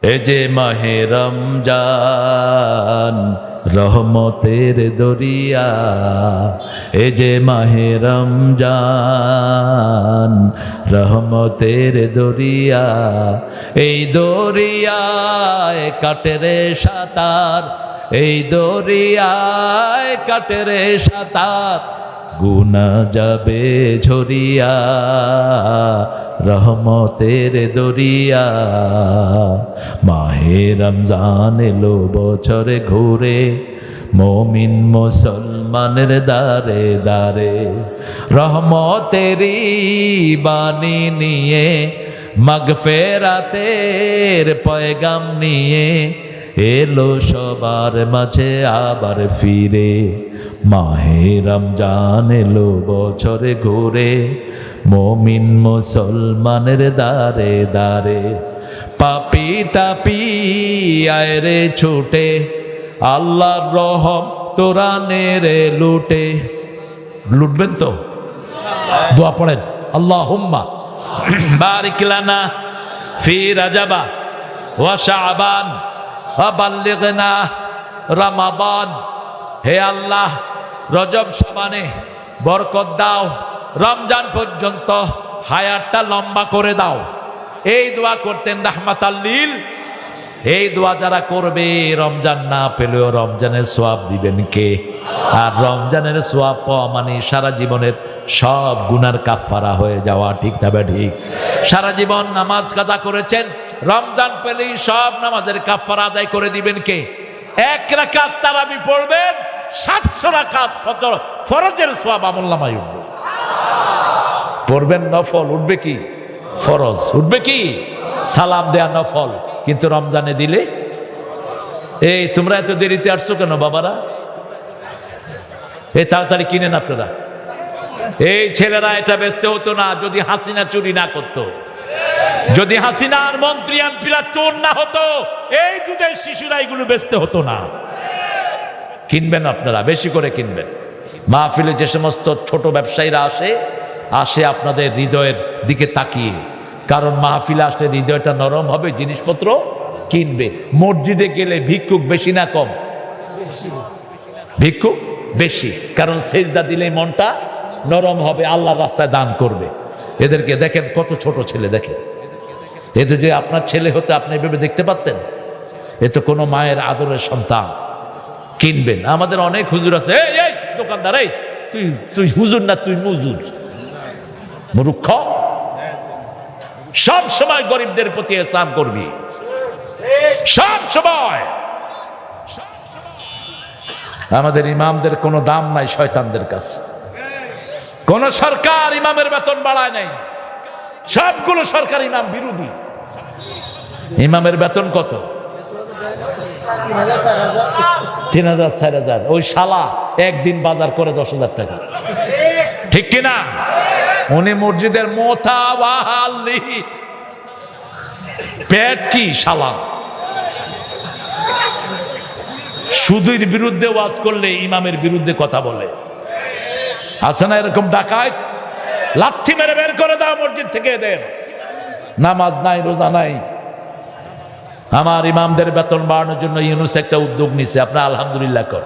এ যে মাহে রমজান রহমতের দরিয়া, এ যে মাহে রমজান রহমতের দরিয়া, এই দরিয়ায় কাটে রে সাঁতার, এই দরিয়ায় কাটে রে সাঁতার, গুনা যাবে ঝরিয়া রহমতের দরিয়া। মাহে রমজান এলো বছরে ঘুরে, মুমিন মুসলমানের দারে দারে, রহমতেরই বাণী নিয়ে, মাগফিরাতের পয়গাম নিয়ে, এলো সবার মাঝে আবার ফিরে। মাহে রমজান এলো বছরে ঘুরে, মুমিন মুসলমানের দারে দারে, পাপি তাপি আয় রে ছুটে, আল্লাহর রহম তোরা নে রে লুটে। লুটবেন তো? দোয়া পড়েন, আল্লাহুম্মা বারিক লানা ফি রাজাবা ওয়া শাবান ওয়া বাল্লিগনা রমাদান। হে আল্লাহ, রজব শাবানে বরকত দাও, রমজান পর্যন্ত হায়াতটা লম্বা করে দাও। এই দোয়া করতেন রাহমাতাল লিল। এই দোয়া যারা করবে, রমজান না পেলেও রমজানের সোয়াব দিবেন কে? আর রমজানের সোয়াব পাওয়া মানে সারা জীবনের সব গুনার কাফারা হয়ে যাওয়া, ঠিক না ঠিক? সারা জীবন নামাজ কাজা করেছেন, রমজান পেলেই সব নামাজের কাফারা আদায় করে দিবেন কে? এক রাকাত তারাবি পড়বেন, 700 রাকাত ফরজের সোয়াব আমলনামায় উঠবে। পড়বেন নফল, উঠবে কি? ফরজ। উঠবে কি? সালাম দেয়া নফল। কিন্তু রমজানে দিলে, এই তোমরা এত দেরিতে আসছো কেন বাবারা? এই তাড়াতাড়ি কিনেন আপনারা। এই ছেলেরা এটা বেচতে হতো না যদি হাসিনা চুরি না করতো, যদি হাসিনা আর মন্ত্রী এমপিরা চোর না হতো, এই দুধের শিশুরা এগুলো বেচতে হতো না। কিনবেন আপনারা, বেশি করে কিনবেন। মাহফিলে যে সমস্ত ছোট ব্যবসায়ীরা আসে আপনাদের হৃদয়ের দিকে তাকিয়ে, কারণ মাহফিলে আসলে হৃদয়টা নরম হবে, জিনিসপত্র কিনবে। মসজিদে গেলে ভিক্ষুক বেশি না কম? ভিক্ষুক বেশি, কারণ সেজদা দিলে মনটা নরম হবে, আল্লাহর রাস্তায় দান করবে। এদেরকে দেখেন, কত ছোট ছেলে দেখেন। এ তো যে আপনার ছেলে হতে আপনি এভাবে দেখতে পারতেন? এ তো কোনো মায়ের আদরের সন্তান। কিনবেন। আমাদের অনেক হুজুর আছে, এই দোকানদার, এই তুই হুজুর না, তুই মুজুর, মূর্খ। সব সময় গরিবদের প্রতি ইহসান করবি, সব সময়। আমাদের ইমামদের কোনো দাম নাই শয়তানদের কাছে। কোন সরকার ইমামের বেতন বাড়ায় নাই, সবগুলো সরকার ইমাম বিরোধী। ইমামের বেতন কত? 3000 4000। ওই শালা একদিন বাজার করে 10,000 টাকা, ঠিক কিনা? উনি মসজিদের মোতাওয়ালি, পেট কি শালা। সুদীর বিরুদ্ধে ওয়াজ করলে ইমামের বিরুদ্ধে কথা বলে। আছে না এরকম ডাকাত? লাথি মেরে বের করে দাও মসজিদ থেকে এদের। নামাজ নাই, রোজা নাই। আমার ইমামদের বেতন বাড়ানোর জন্য ইউনুস একটা উদ্যোগ নিছে, আপনার আলহামদুলিল্লাহ কর।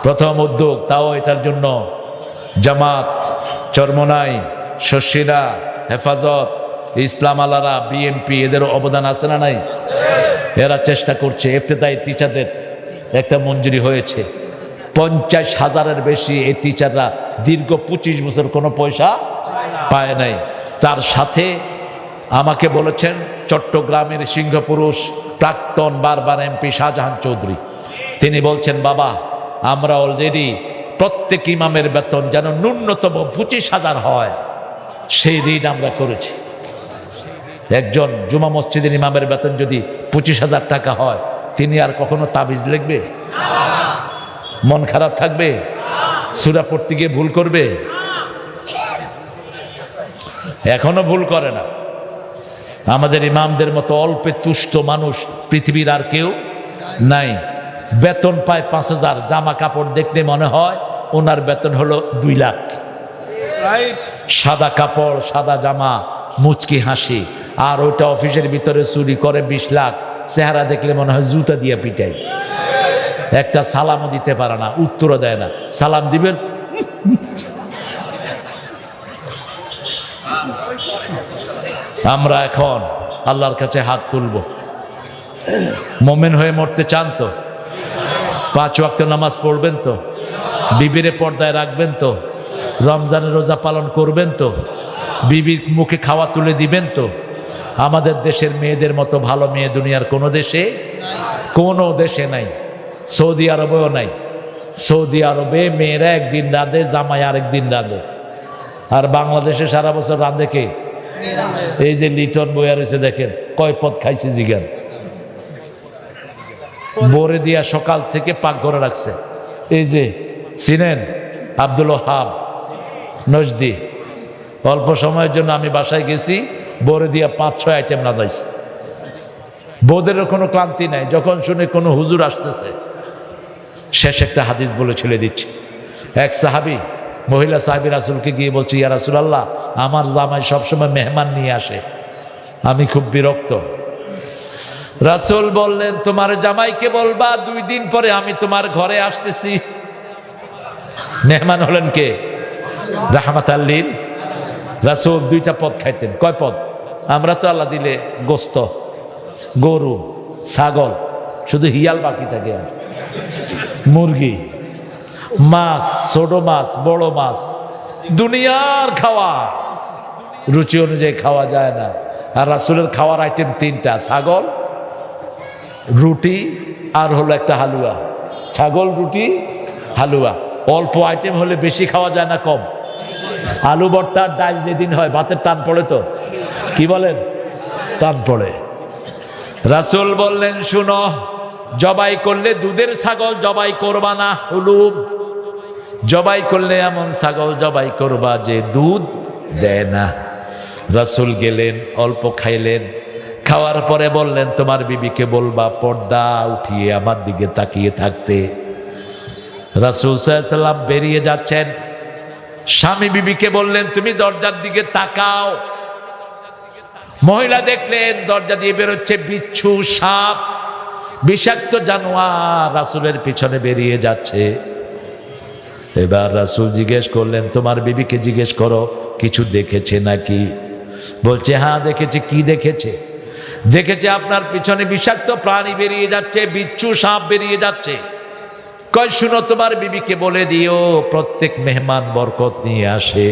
প্রথম উদ্যোগ, তাও এটার জন্য জামাত, চরমনাই, শশীরা, হেফাজত, ইসলাম আলারা, বিএনপি এদের অবদান আছে না নাই? এরা চেষ্টা করছে। ইফতেদায়ী টিচারদের একটা মঞ্জুরি হয়েছে, 50,000-এর বেশি এই টিচাররা দীর্ঘ 25 বছর কোনো পয়সা পায় নাই। তার সাথে আমাকে বলেছেন চট্টগ্রামের সিংহপুরুষ প্রাক্তন বারবার এমপি শাহজাহান চৌধুরী, তিনি বলছেন, বাবা আমরা অলরেডি প্রত্যেক ইমামের বেতন যেন ন্যূনতম 25,000 হয়, সেই ঋণ আমরা করেছি। একজন জুমা মসজিদের ইমামের বেতন যদি 25,000 টাকা হয়, তিনি আর কখনো তাবিজ লিখবে? মন খারাপ থাকবে? সূরা পড়তে গিয়ে ভুল করবে? এখনো ভুল করে না। আমাদের ইমামদের মতো অল্পে তুষ্ট মানুষ পৃথিবীর আর কেউ নাই। বেতন পায় 5,000, জামা কাপড় দেখলে মনে হয় ওনার বেতন হলো 2 লাখ। সাদা কাপড়, সাদা জামা, মুচকি হাসি, আর ওইটা অফিসের ভিতরে চুরি করে 20 লাখ, চেহারা দেখলে মনে হয় জুতা দিয়ে পিটাই। একটা সালামও দিতে পারে না, উত্তরও দেয় না। সালাম দিবেন, আমরা এখন আল্লাহর কাছে হাত তুলব। মোমেন হয়ে মরতে চান তো? 5 ওয়াক্ত নামাজ পড়বেন তো? বিবিরে পর্দায় রাখবেন তো? রমজানের রোজা পালন করবেন তো? বিবির মুখে খাওয়া তুলে দিবেন তো? আমাদের দেশের মেয়েদের মতো ভালো মেয়ে দুনিয়ার কোনো দেশে নাই। সৌদি আরবেও নাই। সৌদি আরবে মেয়েরা একদিন রাঁধে, জামাই আরেকদিন রাঁধে। আর বাংলাদেশে সারা বছর রাঁধে কে? এই যে লিটন বইয়া রয়েছে দেখেন, কয় পদ খাইছে জিগান। বরে দিয়া সকাল থেকে পাক ঘরে রাখছে। এই যে চিনেন আব্দুল ওহাব নজদি, অল্প সময়ের জন্য আমি বাসায় গেছি, বরে দিয়া 5-6 আইটেম রাঁধাইছে। বউদেরও কোনো ক্লান্তি নাই। যখন শুনে কোনো হুজুর আসতেছে, শেষ একটা হাদিস বলে ছেড়ে দিচ্ছি। এক সাহাবী, মহিলা সাহাবী রাসূলকে গিয়ে বলছে, ইয়া রাসূলুল্লাহ, আমার জামাই সবসময় মেহমান নিয়ে আসে, আমি খুব বিরক্ত। রাসূল বললেন, তোমার জামাইকে বলবা 2 দিন পরে আমি তোমার ঘরে আসতেছি। মেহমান হলেন কে? রাহমাতাল লিল। রাসূল 2টা পদ খাইতেন। কয় পদ? আমরা তো আল্লাহ দিলে গোস্ত, গরু, ছাগল, শুধু হিয়াল বাকি থাকে। আর মুরগি, মাছ, ছোট মাছ, বড় মাছ, দুনিয়ার খাওয়া রুচি অনুযায়ী খাওয়া যায় না। আর রাসূলের খাওয়ার আইটেম 3টা, ছাগল, রুটি আর হলো একটা হালুয়া। ছাগল, রুটি, হালুয়া। অল্প আইটেম হলে বেশি খাওয়া যায় না কম? আলু ভর্তা ডাল যেদিন হয় ভাতের টান পড়ে তো, কি বলেন? টান পড়ে। রাসূল বললেন, শুনো, জবাই করলে দুধের ছাগল জবাই করবা না, হুলুম। জবাই করলে এমন ছাগল জবাই করবা যে দুধ দেয় না। রাসূল গেলেন, অল্প খাইলেন। খাওয়ার পরে বললেন, তোমার বিবিকে বলবা পর্দা উঠিয়ে আমার দিকে তাকিয়ে থাকতে। রাসূল সাল্লাল্লাহু আলাইহি ওয়াসাল্লাম বেরিয়ে যাচ্ছেন। স্বামী বিবিকে বললেন, তুমি দরজার দিকে তাকাও। মহিলা দেখলেন দরজা দিয়ে বেরোচ্ছে বিচ্ছু, সাপ, বিষাক্ত জানোয়ার রাসূলের পিছনে বেরিয়ে যাচ্ছে। এবার রাসূল জিজ্ঞেস করলেন, তোমার বিবিকে জিজ্ঞেস করো কিছু দেখেছে নাকি? বলছে, হ্যাঁ দেখেছে। কি দেখেছে? দেখেছে আপনার পিছনে বিষাক্ত প্রাণী বেরিয়ে যাচ্ছে, বিচ্ছু, সাপ বেরিয়ে যাচ্ছে। কয়, শুনো, তোমার বিবিকে বলে দিও প্রত্যেক মেহমান বরকত নিয়ে আসে।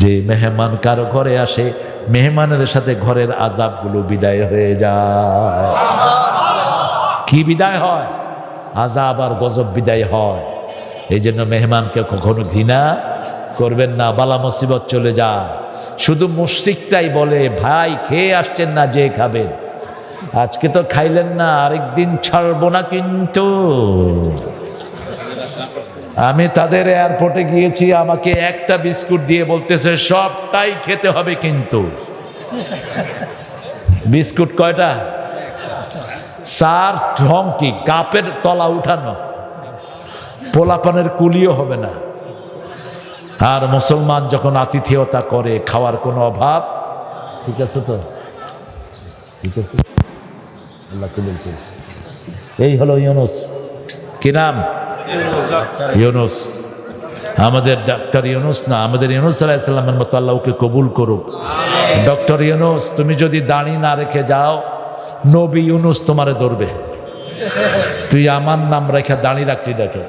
যে মেহমান কারো ঘরে আসে, মেহমানের সাথে ঘরের আযাবগুলো বিদায় হয়ে যায়। কি বিদায় হয়? আযাব আর গজব বিদায় হয়। এই জন্য মেহমানকে কখনো ঘৃণা করবেন না, বালা মুসিবত চলে যায়। শুধু মুশরিকটাই বলে, ভাই খেয়ে আসছেন না, যে খাবেন। আজকে তো খাইলেন না, আরেকদিন ছাড়বো না কিন্তু। আমি তাদের এয়ারপোর্টে গিয়েছি, আমাকে একটা বিস্কুট দিয়ে বলতেছে সবটাই খেতে হবে কিন্তু। বিস্কুট কয়টা? 4 ঢং, কি কাপের তলা উঠানো, পোলাপানের কুলিও হবে না। আর মুসলমান যখন আতিথেয়তা করে, খাওয়ার কোনো অভাব। ঠিক আছে তো? ঠিক আছে, আল্লাহ কবুল করুন। এই হলো ইউনুস। কি নাম? ইউনুস। আমাদের ডাক্তার ইউনুস না, আমাদের ইউনুস আলাইহিস সালামের মতো আল্লাহ ওকে কবুল করুক। ডক্টর ইউনুস, তুমি যদি দাড়ি না রেখে যাও, নবী ইউনুস তোমারে ধরবে। তুই আমার নাম রেখে দাড়ি রাখলি দেখে।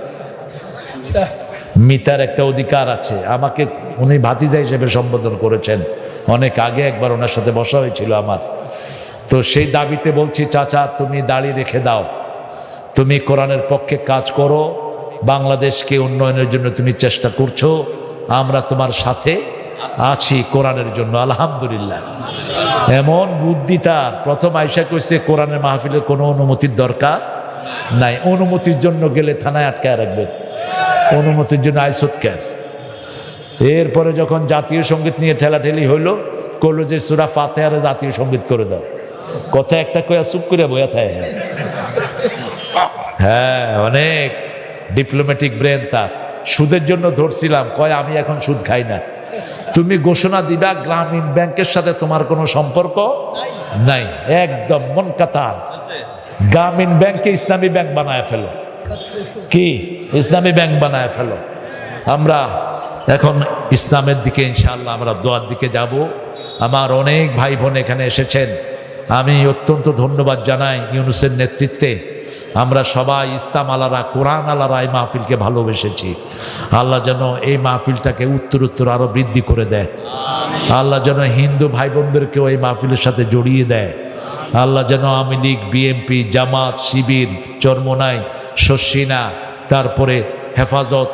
মিতার একটা অধিকার আছে। আমাকে উনি ভাতিজা হিসেবে সম্বোধন করেছেন অনেক আগে, একবার ওনার সাথে বসা হয়েছিল আমার। তো সেই দাবিতে বলছি, চাচা তুমি দাড়ি রেখে দাও, তুমি কোরআনের পক্ষে কাজ করো, বাংলাদেশকে উন্নয়নের জন্য তুমি চেষ্টা করছো, আমরা তোমার সাথে আছি কোরআনের জন্য। আলহামদুলিল্লাহ। এমন বুদ্ধি তার। প্রথম আয়েশা কইছে কোরআনের মাহফিলের কোনো অনুমতির দরকার নাই, অনুমতির জন্য গেলে থানায় আটকায় রাখবেন, অনুমতির জন্য আইসত কেন। এরপরে যখন জাতীয় সঙ্গীত নিয়ে ঠেলাঠেলি হইলো, করলো যে সূরা ফাতিহার জাতীয় সঙ্গীত করে দাও। কথা একটা কয়া চুপ করে বয়া থাকে। হ্যাঁ, অনেক ডিপ্লোম্যাটিক ব্রেন তার। সুদের জন্য ধরছিলাম, কয় আমি এখন সুদ খাই না। তুমি ঘোষণা দিবা গ্রামীণ ব্যাংকের সাথে তোমার কোনো সম্পর্ক নাই, একদম মন কাতার। গ্রামীণ ব্যাংকে ইসলামী ব্যাংক বানায় ফেলো, কি ইসলামী ব্যাংক বানায় ফেলো। আমরা এখন ইসলামের দিকে ইনশাআল্লাহ আমরা দোয়ার দিকে যাব। আমার অনেক ভাই বোন এখানে এসেছেন, আমি অত্যন্ত ধন্যবাদ জানাই ইউনুসের নেতৃত্বে। আমরা সবাই ইসলাম আলারা, কোরআন আলারা এই মাহফিলকে ভালোবেসেছি। আল্লাহ যেন এই মাহফিলটাকে উত্তর আরো বৃদ্ধি করে দেয়। আল্লাহ যেন হিন্দু ভাই বোনদেরকেও এই মাহফিলের সাথে জড়িয়ে দেয়। আল্লাহ যেন আওয়ামী লীগ, বিএনপি, জামাত, শিবির, চরমোনাই, শর্ষিনা, তারপরে হেফাজত,